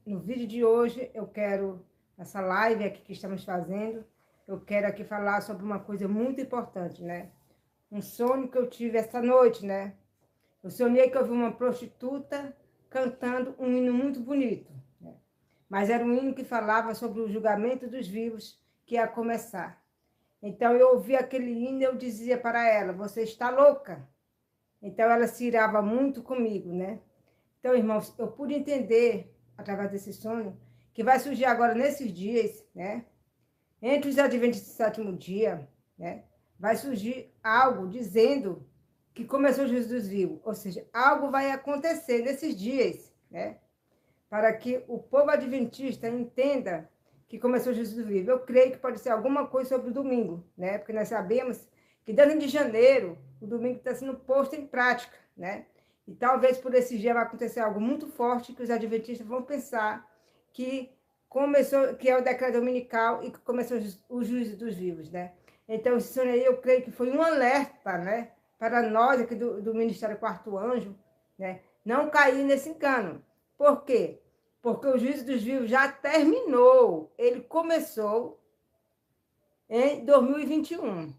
No vídeo de hoje, essa live aqui que estamos fazendo, eu quero aqui falar sobre uma coisa muito importante, né? Um sonho que eu tive essa noite, né? Eu sonhei que eu vi uma prostituta cantando um hino muito bonito, né? Mas era um hino que falava sobre o julgamento dos vivos que ia começar. Então eu ouvi aquele hino e eu dizia para ela: você está louca? Então ela se irava muito comigo, né? Então, irmãos, eu pude entender, através desse sonho, que vai surgir agora nesses dias, né? Entre os adventistas do sétimo dia, né? Vai surgir algo dizendo que começou Jesus dos vivos. Ou seja, algo vai acontecer nesses dias, né? Para que o povo adventista entenda que começou Jesus dos vivos. Eu creio que pode ser alguma coisa sobre o domingo, né? Porque nós sabemos que desde de janeiro, o domingo está sendo posto em prática, né? E talvez por esse dia vai acontecer algo muito forte que os adventistas vão pensar que começou, que é o decreto dominical e que começou o juízo dos vivos, né? Então, esse sonho aí, eu creio que foi um alerta, né? Para nós aqui do Ministério Quarto Anjo, né? Não cair nesse engano. Por quê? Porque o juízo dos vivos já terminou. Ele começou em 2021.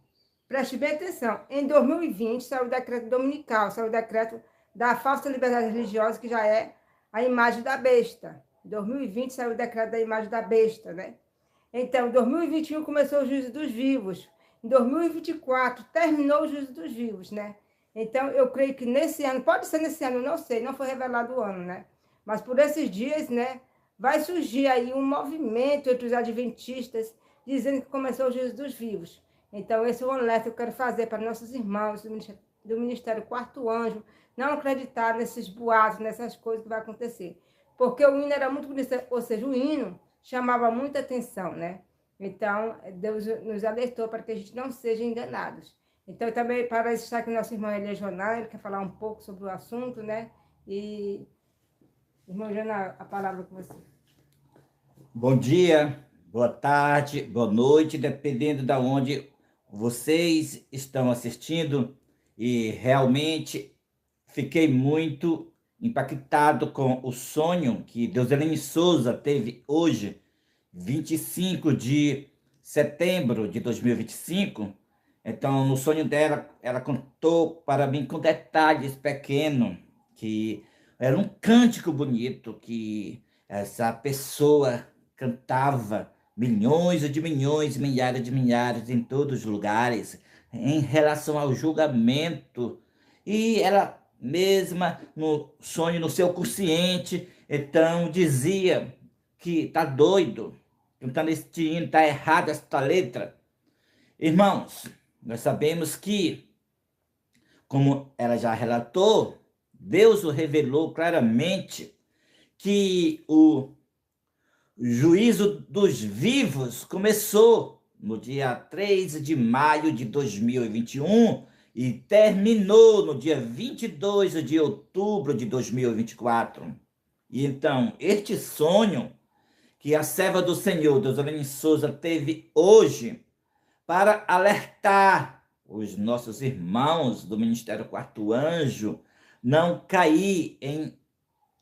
Preste bem atenção. Em 2020 saiu o decreto dominical, saiu o decreto da falsa liberdade religiosa, que já é a imagem da besta. Em 2020 saiu o decreto da imagem da besta, né? Então, em 2021 começou o juízo dos vivos. Em 2024 terminou o juízo dos vivos, né? Então, eu creio que nesse ano, pode ser nesse ano, não sei, não foi revelado o ano, né? Mas por esses dias, né, vai surgir aí um movimento entre os adventistas dizendo que começou o juízo dos vivos. Então, esse é um alerta que eu quero fazer para nossos irmãos do Ministério Quarto Anjo não acreditar nesses boatos, nessas coisas que vai acontecer. Porque o hino era muito bonito, ou seja, o hino chamava muita atenção, né? Então, Deus nos alertou para que a gente não seja enganados. Então, também, para estar aqui, nosso irmão Elias Joná, ele quer falar um pouco sobre o assunto, né? E, irmão Joná, a palavra com você. Bom dia, boa tarde, boa noite, dependendo de onde vocês estão assistindo. E realmente fiquei muito impactado com o sonho que Deuselene Souza teve hoje, 25 de setembro de 2025. Então, no sonho dela, ela contou para mim com detalhes pequenos, que era um cântico bonito que essa pessoa cantava milhões, milhares em todos os lugares, em relação ao julgamento. E ela mesma, no sonho, no seu consciente, então dizia que tá doido, cantando este hino, tá errado esta letra. Irmãos, nós sabemos que, como ela já relatou, Deus o revelou claramente que o juízo dos vivos começou no dia 3 de maio de 2021 e terminou no dia 22 de outubro de 2024. E então, este sonho que a serva do Senhor, Deuselene Souza, teve hoje para alertar os nossos irmãos do Ministério Quarto Anjo não cair em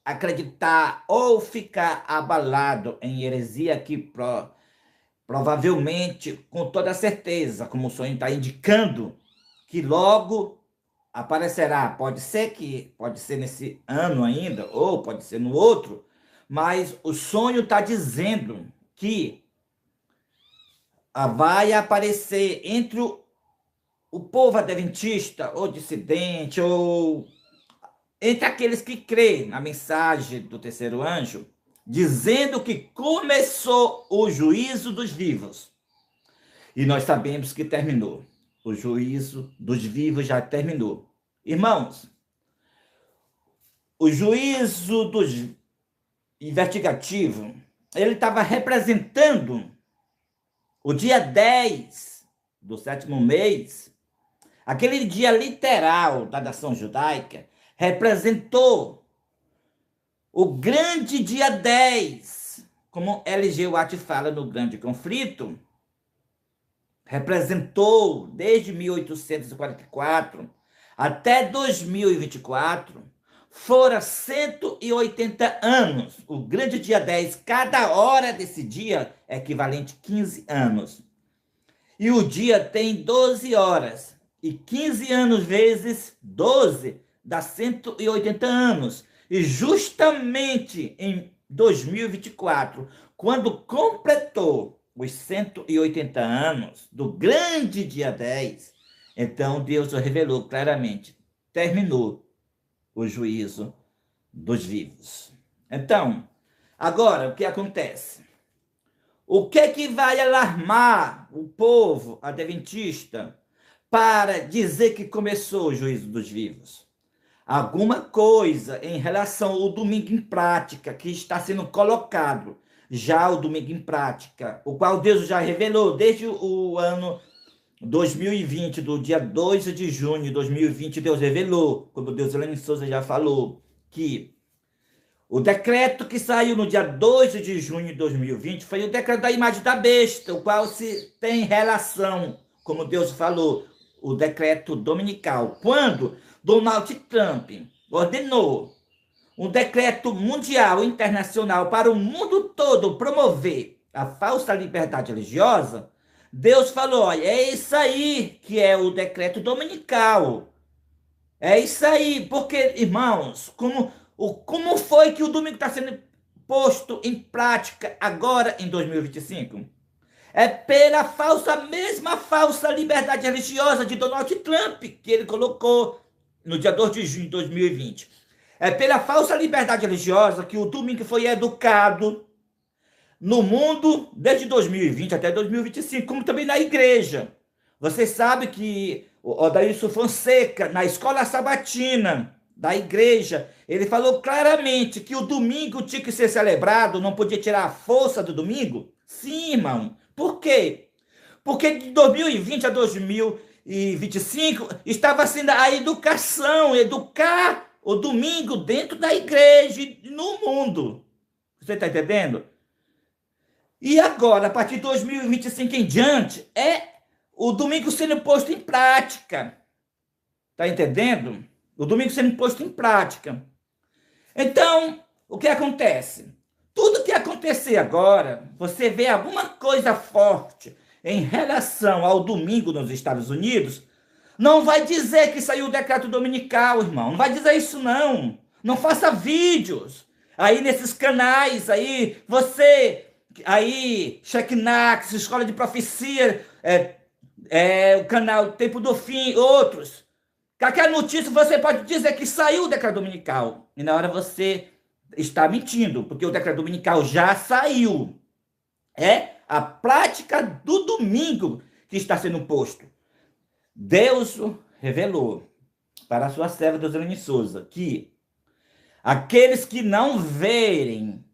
acreditar ou ficar abalado em heresia que provavelmente, com toda certeza, como o sonho está indicando, que logo aparecerá. Pode ser nesse ano ainda, ou pode ser no outro, mas o sonho está dizendo que vai aparecer entre o povo adventista, ou dissidente, ou entre aqueles que creem na mensagem do terceiro anjo, dizendo que começou o juízo dos vivos. E nós sabemos que terminou. O juízo dos vivos já terminou. Irmãos, o juízo dos investigativo, ele estava representando o dia 10 do sétimo mês, aquele dia literal da nação judaica, representou o grande dia 10, como L.G. Watt fala no Grande Conflito, representou desde 1844 até 2024, fora 180 anos. O grande dia 10, cada hora desse dia é equivalente a 15 anos. E o dia tem 12 horas. E 15 anos vezes 12 dá 180 anos. E justamente em 2024, quando completou os 180 anos do grande dia 10, então Deus revelou claramente, terminou o juízo dos vivos. Então, agora o que acontece? O que é que vai alarmar o povo adventista para dizer que começou o juízo dos vivos? Alguma coisa em relação ao domingo em prática que está sendo colocado, já o domingo em prática, o qual Deus já revelou desde o ano 2020, do dia 2 de junho de 2020, Deus revelou, como Deus Helene Souza já falou, que o decreto que saiu no dia 2 de junho de 2020 foi o decreto da imagem da besta, o qual se tem relação, como Deus falou, o decreto dominical. Quando Donald Trump ordenou um decreto mundial, internacional, para o mundo todo promover a falsa liberdade religiosa, Deus falou, olha, é isso aí que é o decreto dominical. É isso aí, porque, irmãos, como foi que o domingo está sendo posto em prática agora em 2025? É pela mesma falsa liberdade religiosa de Donald Trump, que ele colocou no dia 2 de junho de 2020. É pela falsa liberdade religiosa que o domingo foi educado no mundo desde 2020 até 2025, como também na igreja. Você sabe que o Odailson Fonseca, na escola sabatina da igreja, ele falou claramente que o domingo tinha que ser celebrado, não podia tirar a força do domingo? Sim, irmão. Por quê? Porque de 2020 a 2025 estava sendo a educação, educar o domingo dentro da igreja e no mundo. Você está entendendo? E agora, a partir de 2025 em diante, é o domingo sendo posto em prática. Está entendendo? O domingo sendo posto em prática. Então, o que acontece? Tudo que acontecer agora, você vê alguma coisa forte em relação ao domingo nos Estados Unidos, não vai dizer que saiu o decreto dominical, irmão. Não vai dizer isso, não. Não faça vídeos aí nesses canais aí, você aí, Checknax, Escola de Profecia, o canal Tempo do Fim, outros. Qualquer notícia você pode dizer que saiu o decreto dominical. E na hora você está mentindo, porque o decreto dominical já saiu. É a prática do domingo que está sendo posto. Deus revelou para a sua serva Deuselene Souza que aqueles que não verem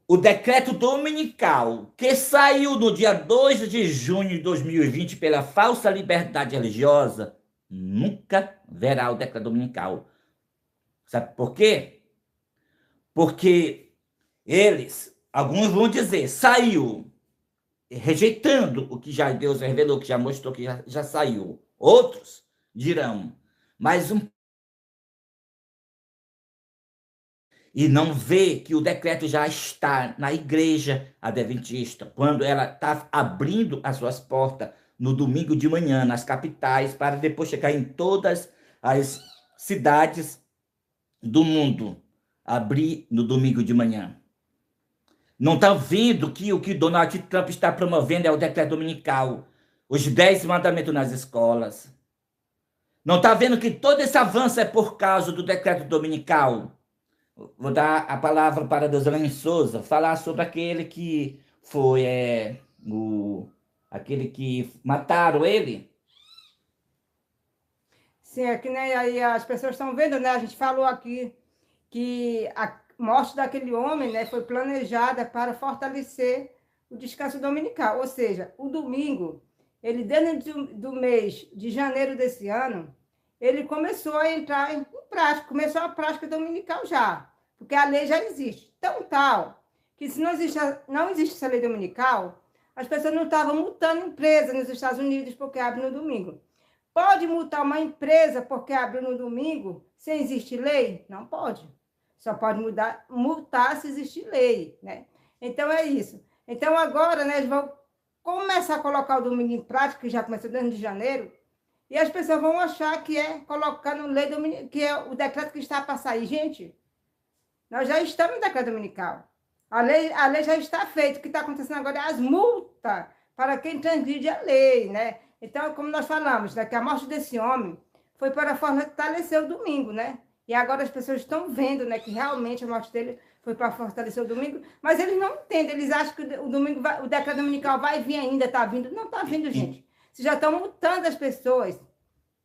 o decreto dominical que saiu no dia 2 de junho de 2020 pela falsa liberdade religiosa, nunca verá o decreto dominical. Sabe por quê? Porque alguns vão dizer, saiu, rejeitando o que já Deus revelou, que já mostrou que já saiu. Outros dirão, mas e não vê que o decreto já está na igreja adventista, quando ela está abrindo as suas portas no domingo de manhã, nas capitais, para depois chegar em todas as cidades do mundo, abrir no domingo de manhã. Não está vendo que o que Donald Trump está promovendo é o decreto dominical, os 10 mandamentos nas escolas. Não está vendo que todo esse avanço é por causa do decreto dominical? Vou dar a palavra para Deuselene Souza, falar sobre aquele que foi aquele que mataram ele. Sim, é que nem aí as pessoas estão vendo, né? A gente falou aqui que a morte daquele homem, né, foi planejada para fortalecer o descanso dominical. Ou seja, o domingo, ele dentro do mês de janeiro desse ano, ele começou a entrar em prática, começou a prática dominical já, porque a lei já existe. Tão tal que se não existe essa lei dominical, as pessoas não estavam multando empresas nos Estados Unidos porque abre no domingo. Pode multar uma empresa porque abriu no domingo sem existir lei? Não pode. Só pode multar se existir lei, né? Então, é isso. Então, agora, né, eles vão começar a colocar o domingo em prática, que já começou desde janeiro, e as pessoas vão achar que é colocar no lei dominical, que é o decreto que está para sair. Gente, nós já estamos no decreto dominical. A lei já está feita. O que está acontecendo agora é as multas para quem transgride a lei, né? Então, como nós falamos, né, que a morte desse homem foi para fortalecer o domingo, né? E agora as pessoas estão vendo, né, que realmente a morte dele foi para fortalecer o domingo, mas eles não entendem, eles acham que o domingo o decreto dominical vai vir ainda, está vindo. Não está vindo, gente. Vocês já estão multando as pessoas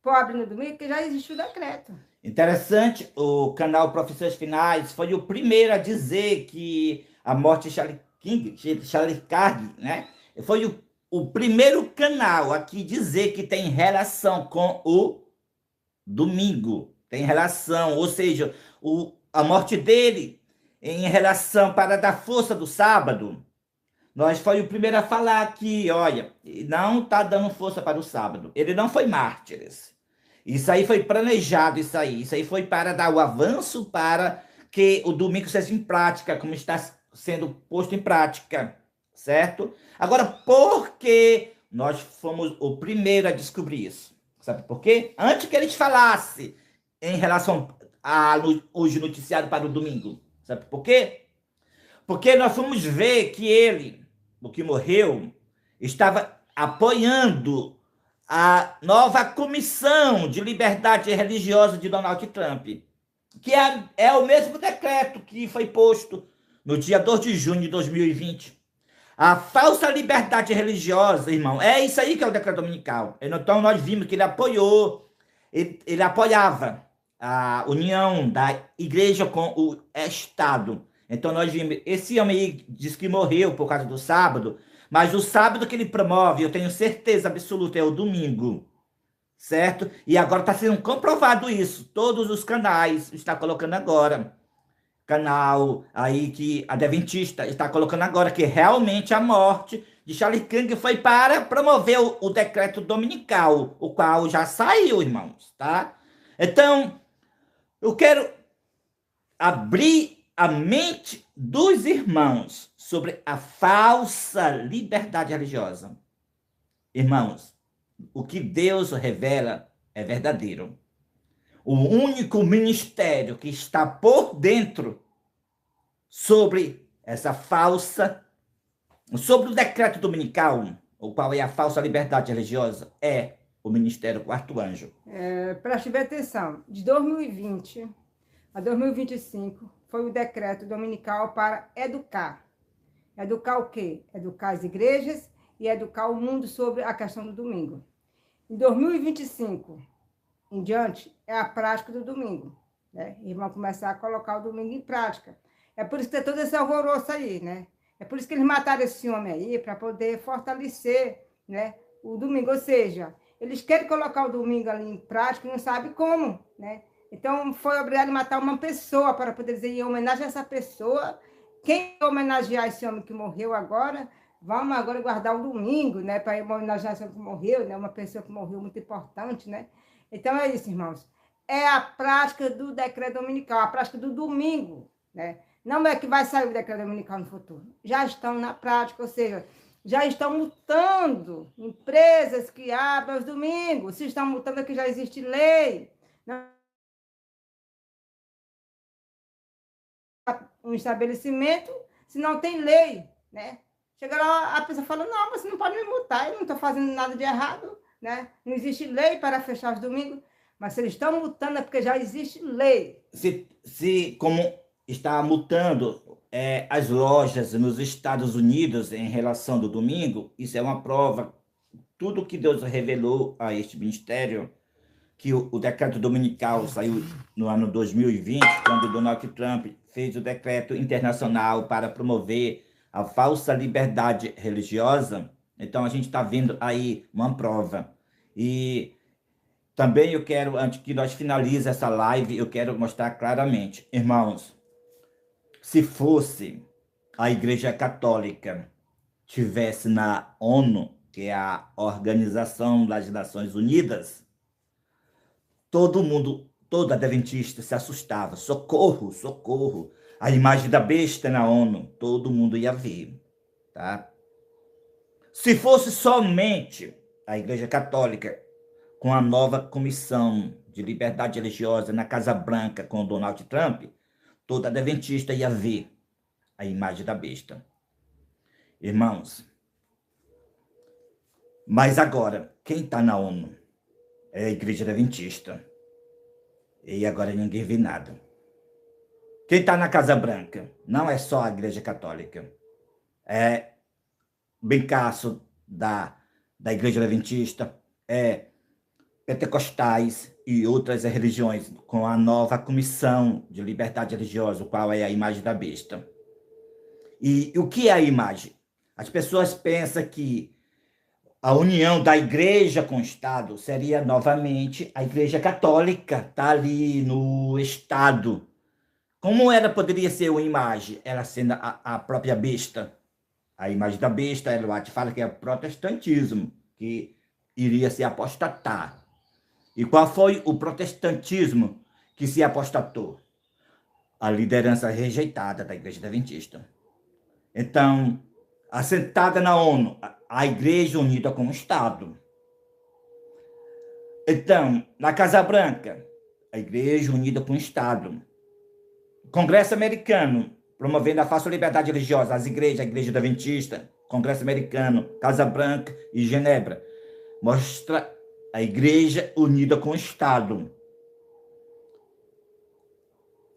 pobres no domingo, que já existe o decreto. Interessante, o canal Profissões Finais foi o primeiro a dizer que a morte de Charlie Kirk, né? Foi o primeiro canal a dizer que tem relação com o domingo. Tem relação, ou seja, a morte dele em relação para dar força do sábado. Nós foi o primeiro a falar que, olha, não está dando força para o sábado. Ele não foi mártir. Isso aí foi planejado, isso aí foi para dar o avanço para que o domingo seja em prática, como está sendo posto em prática, certo? Agora, por que nós fomos o primeiro a descobrir isso? Sabe por quê? Antes que eles falassem em relação hoje noticiário para o domingo. Sabe por quê? Porque nós fomos ver que ele, o que morreu, estava apoiando a nova comissão de liberdade religiosa de Donald Trump, que é o mesmo decreto que foi posto no dia 2 de junho de 2020. A falsa liberdade religiosa, irmão, é isso aí que é o decreto dominical. Então nós vimos que ele apoiou, ele apoiava a união da igreja com o Estado. Então nós vimos, esse homem aí diz que morreu por causa do sábado, mas o sábado que ele promove, eu tenho certeza absoluta, é o domingo, certo? E agora está sendo comprovado isso. Todos os canais estão colocando agora. Canal aí que a Adventista está colocando agora que realmente a morte de Charlie Kirk foi para promover o decreto dominical, o qual já saiu, irmãos, tá? Então, eu quero abrir a mente dos irmãos sobre a falsa liberdade religiosa. Irmãos, o que Deus revela é verdadeiro. O único ministério que está por dentro sobre essa falsa, sobre o decreto dominical, o qual é a falsa liberdade religiosa, é o Ministério Quarto Anjo. Preste bem atenção, de 2020 a 2025 foi o decreto dominical para educar. Educar o quê? Educar as igrejas e educar o mundo sobre a questão do domingo. Em 2025 em diante, é a prática do domingo, né? E vão começar a colocar o domingo em prática. É por isso que tem todo esse alvoroço aí, né? É por isso que eles mataram esse homem aí, para poder fortalecer, né, o domingo. Ou seja, eles querem colocar o domingo ali em prática e não sabem como, né? Então, foi obrigado a matar uma pessoa para poder dizer, em homenagem a essa pessoa, quem homenagear esse homem que morreu agora, vamos agora guardar o domingo, né, para homenagear esse homem que morreu, né, uma pessoa que morreu muito importante, né? Então, é isso, irmãos. É a prática do decreto dominical, a prática do domingo, né? Não é que vai sair o decreto dominical no futuro. Já estão na prática, ou seja, já estão multando empresas que abrem aos domingos. Se estão multando é que já existe lei. Um estabelecimento, se não tem lei, né? Chega lá, a pessoa fala, não, você não pode me multar, eu não estou fazendo nada de errado, né? Não existe lei para fechar os domingos, mas se eles estão multando é porque já existe lei. Como está multando as lojas nos Estados Unidos em relação do domingo, isso é uma prova. Tudo que Deus revelou a este ministério, que o decreto dominical saiu no ano 2020, quando Donald Trump fez o decreto internacional para promover a falsa liberdade religiosa. Então, a gente está vendo aí uma prova. E também eu quero, antes que nós finalize essa live, eu quero mostrar claramente. Irmãos, se fosse a Igreja Católica tivesse na ONU, que é a Organização das Nações Unidas, todo mundo, todo adventista se assustava. Socorro, socorro. A imagem da besta na ONU, todo mundo ia ver, tá? Se fosse somente a Igreja Católica, com a nova comissão de liberdade religiosa na Casa Branca com o Donald Trump, todo adventista ia ver a imagem da besta. Irmãos, mas agora, quem está na ONU é a Igreja Adventista. E agora ninguém vê nada. Quem está na Casa Branca não é só a Igreja Católica. É bencaço da Igreja Adventista, é pentecostais e outras religiões, com a nova comissão de liberdade religiosa, o qual é a imagem da besta. E o que é a imagem? As pessoas pensam que a união da igreja com o Estado seria novamente a Igreja Católica, tá ali no Estado. Como ela poderia ser uma imagem? Ela sendo a própria besta. A imagem da besta, ela fala que é o protestantismo, que iria se apostatar. E qual foi o protestantismo que se apostatou? A liderança rejeitada da Igreja Adventista. Então, assentada na ONU, a Igreja unida com o Estado. Então, na Casa Branca, a Igreja unida com o Estado. Congresso americano, promovendo a falsa liberdade religiosa, as igrejas, a Igreja Adventista, Congresso americano, Casa Branca e Genebra, mostra a Igreja unida com o Estado.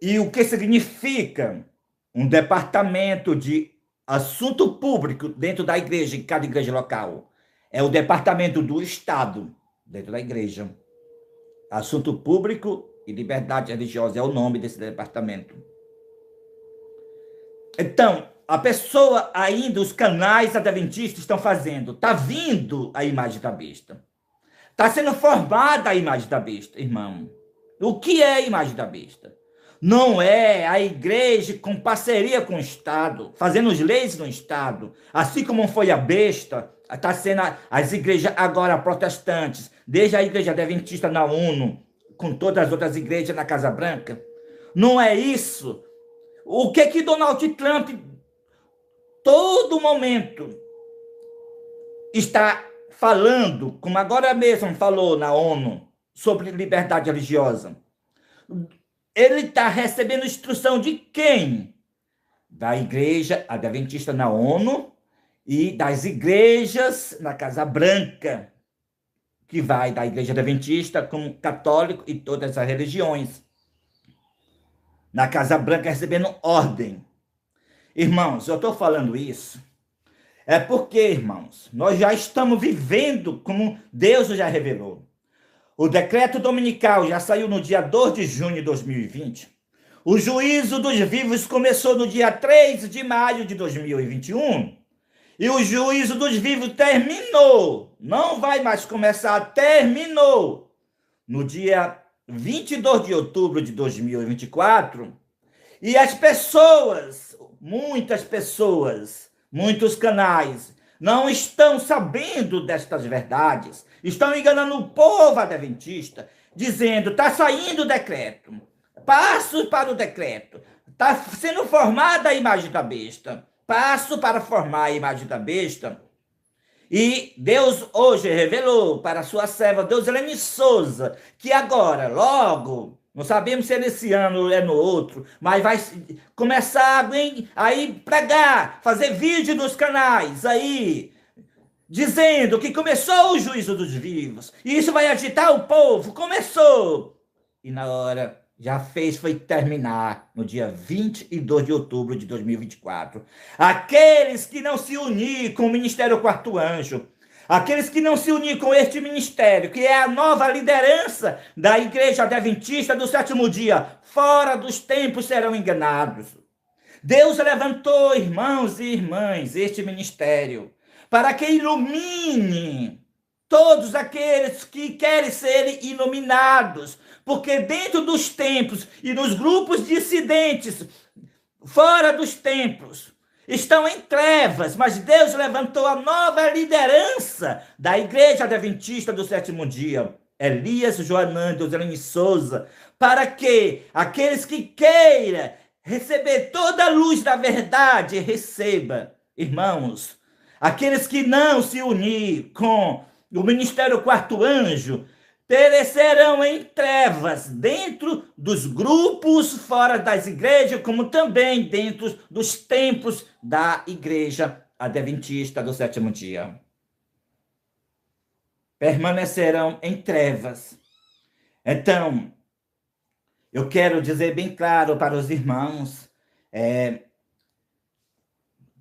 E o que significa um departamento de assunto público dentro da igreja, em cada igreja local? É o departamento do Estado dentro da igreja. Assunto público e liberdade religiosa é o nome desse departamento. Então, a pessoa ainda, os canais adventistas estão fazendo, está vindo a imagem da besta. Está sendo formada a imagem da besta, irmão. O que é a imagem da besta? Não é a igreja com parceria com o Estado, fazendo as leis no Estado, assim como foi a besta, está sendo as igrejas agora protestantes, desde a Igreja Adventista na ONU, com todas as outras igrejas na Casa Branca. Não é isso. O que Donald Trump, todo momento, está falando, como agora mesmo falou na ONU, sobre liberdade religiosa? Ele está recebendo instrução de quem? Da Igreja Adventista na ONU e das igrejas na Casa Branca, que vai da Igreja Adventista como católico e todas as religiões. Na Casa Branca recebendo ordem. Irmãos, eu estou falando isso é porque, irmãos, nós já estamos vivendo como Deus já revelou. O decreto dominical já saiu no dia 2 de junho de 2020. O juízo dos vivos começou no dia 3 de maio de 2021. E o juízo dos vivos terminou. Não vai mais começar, terminou. No dia 22 de outubro de 2024. E as pessoas, muitas pessoas, muitos canais, não estão sabendo destas verdades. Estão enganando o povo adventista, dizendo, está saindo o decreto. Passo para o decreto. Está sendo formada a imagem da besta. Passo para formar a imagem da besta. E Deus hoje revelou para a sua serva, Deuselene Souza, que agora, logo, não sabemos se é nesse ano ou é no outro, mas vai começar aí pregar, fazer vídeo nos canais aí, dizendo que começou o juízo dos vivos. E isso vai agitar o povo. Começou. E na hora, já foi terminar no dia 22 de outubro de 2024. Aqueles que não se unir com o Ministério Quarto Anjo, aqueles que não se unir com este ministério, que é a nova liderança da Igreja Adventista do Sétimo Dia, fora dos tempos serão enganados. Deus levantou, irmãos e irmãs, este ministério, para que ilumine todos aqueles que querem ser iluminados, porque dentro dos tempos e nos grupos dissidentes, fora dos tempos, estão em trevas, mas Deus levantou a nova liderança da Igreja Adventista do Sétimo Dia. Elias Joanã, Deuselene Souza, para que aqueles que queiram receber toda a luz da verdade, receba, irmãos. Aqueles que não se unir com o Ministério Quarto Anjo, perecerão em trevas, dentro dos grupos, fora das igrejas, como também dentro dos templos da igreja adventista do sétimo dia. Permanecerão em trevas. Então, eu quero dizer bem claro para os irmãos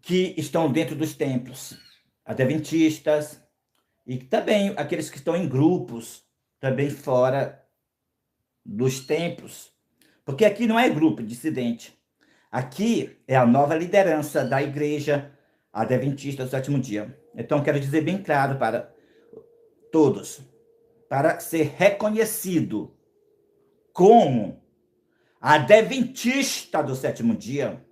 que estão dentro dos templos adventistas e também aqueles que estão em grupos, também fora dos templos. Porque aqui não é grupo dissidente. Aqui é a nova liderança da igreja adventista do sétimo dia. Então, quero dizer bem claro para todos, para ser reconhecido como adventista do sétimo dia,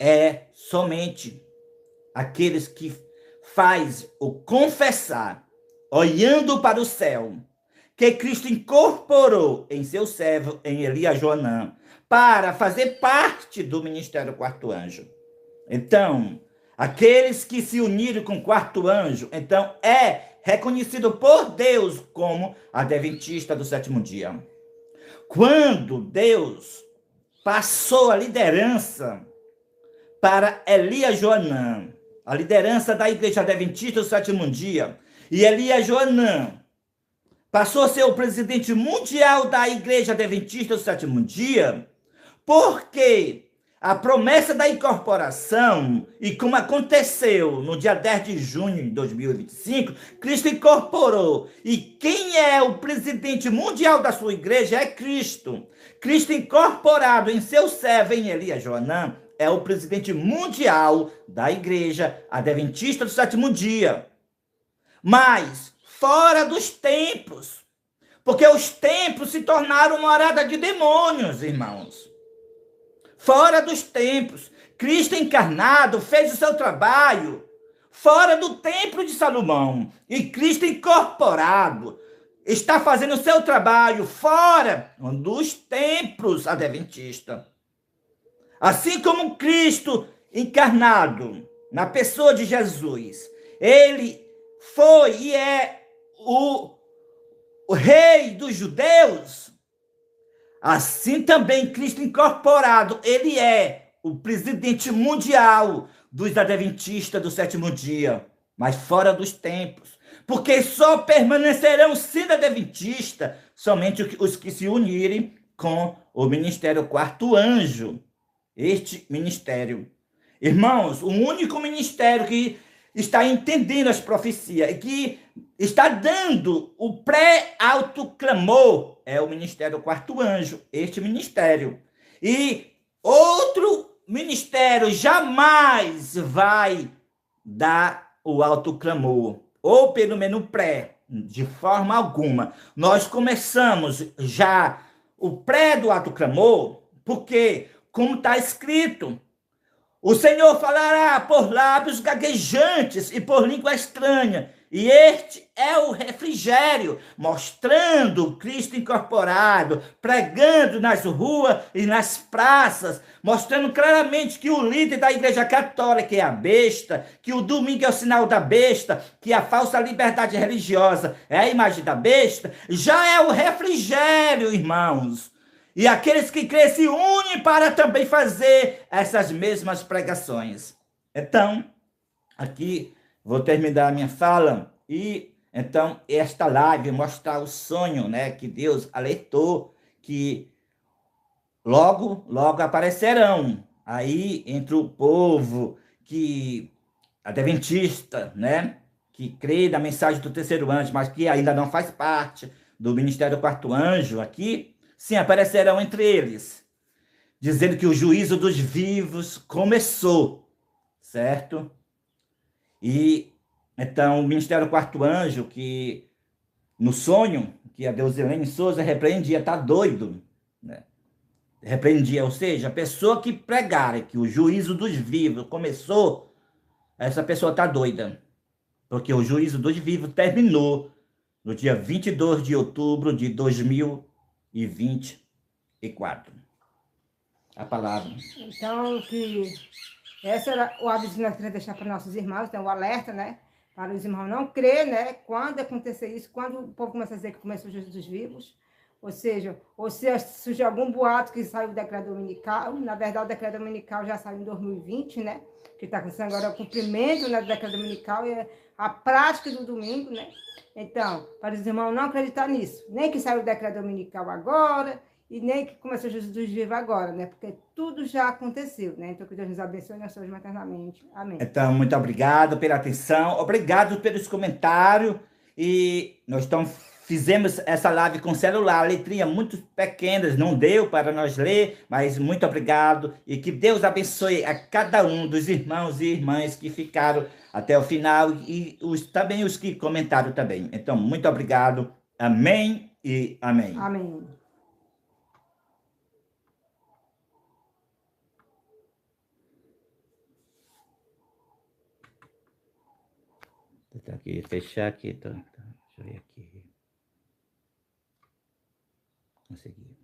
é somente aqueles que faz o confessar, olhando para o céu, que Cristo incorporou em seu servo, em Elias Joanã, para fazer parte do ministério quarto anjo. Então, aqueles que se uniram com o quarto anjo, então é reconhecido por Deus como adventista do sétimo dia. Quando Deus passou a liderança para Elias Joanã, a liderança da igreja adventista do sétimo dia, e Elias Joanã passou a ser o presidente mundial da igreja adventista do sétimo dia, porque a promessa da incorporação, e como aconteceu no dia 10 de junho de 2025, Cristo incorporou. E quem é o presidente mundial da sua igreja é Cristo. Cristo incorporado em seu servo, em Elias Joanã, é o presidente mundial da igreja adventista do sétimo dia. Mas fora dos templos, porque os templos se tornaram morada de demônios, irmãos. Fora dos templos, Cristo encarnado fez o seu trabalho fora do templo de Salomão. E Cristo incorporado está fazendo o seu trabalho fora dos templos adventistas. Assim como Cristo encarnado na pessoa de Jesus, ele foi e é o rei dos judeus. Assim também Cristo incorporado, ele é o presidente mundial dos adventistas do sétimo dia, mas fora dos templos. Porque só permanecerão sendo adventistas somente os que se unirem com o ministério quarto anjo. Este ministério. Irmãos, o único ministério que está entendendo as profecias e que está dando o pré-alto clamor é o ministério quarto anjo, este ministério. E outro ministério jamais vai dar o alto clamor, ou pelo menos pré, de forma alguma. Nós começamos já o pré do alto clamor, porque, como está escrito, o Senhor falará por lábios gaguejantes e por língua estranha. E este é o refrigério, mostrando Cristo incorporado, pregando nas ruas e nas praças, mostrando claramente que o líder da Igreja Católica é a besta, que o domingo é o sinal da besta, que a falsa liberdade religiosa é a imagem da besta. Já é o refrigério, irmãos. E aqueles que creem se unem para também fazer essas mesmas pregações. Então, aqui vou terminar a minha fala e, então, esta live mostrar o sonho, né, que Deus alertou que logo aparecerão aí entre o povo que adventista, né, que crê na mensagem do terceiro anjo, mas que ainda não faz parte do ministério quarto anjo aqui. Sim, aparecerão entre eles, dizendo que o juízo dos vivos começou, certo? E, então, o ministério quarto anjo, que no sonho, que a Deuselene Souza repreendia, está doido, né? Repreendia, ou seja, a pessoa que pregar que o juízo dos vivos começou, essa pessoa está doida, porque o juízo dos vivos terminou no dia 22 de outubro de 2024. A palavra. Então, esse era o aviso que nós queríamos deixar para nossos irmãos, então o alerta, né? Para os irmãos não crer, né? Quando acontecer isso, quando o povo começa a dizer que começou Jesus dos vivos, ou seja, ou se surge algum boato que saiu o decreto dominical, na verdade o decreto dominical já saiu em 2020, né? Que está acontecendo agora é o cumprimento, né, do decreto dominical e a prática do domingo, né? Então, para os irmãos não acreditar nisso, nem que saiu o decreto dominical agora, e nem que começou Jesus dos vivos agora, né? Porque tudo já aconteceu, né? Então, que Deus nos abençoe e nos salve maternamente. Amém. Então, muito obrigado pela atenção, obrigado pelos comentários. E fizemos essa live com celular, letrinha muito pequenas, não deu para nós ler, mas muito obrigado. E que Deus abençoe a cada um dos irmãos e irmãs que ficaram até o final e também os que comentaram também. Então, muito obrigado. Amém e amém. Amém. Tá aqui, fechar aqui, tá. Deixa eu ver aqui. Consegui.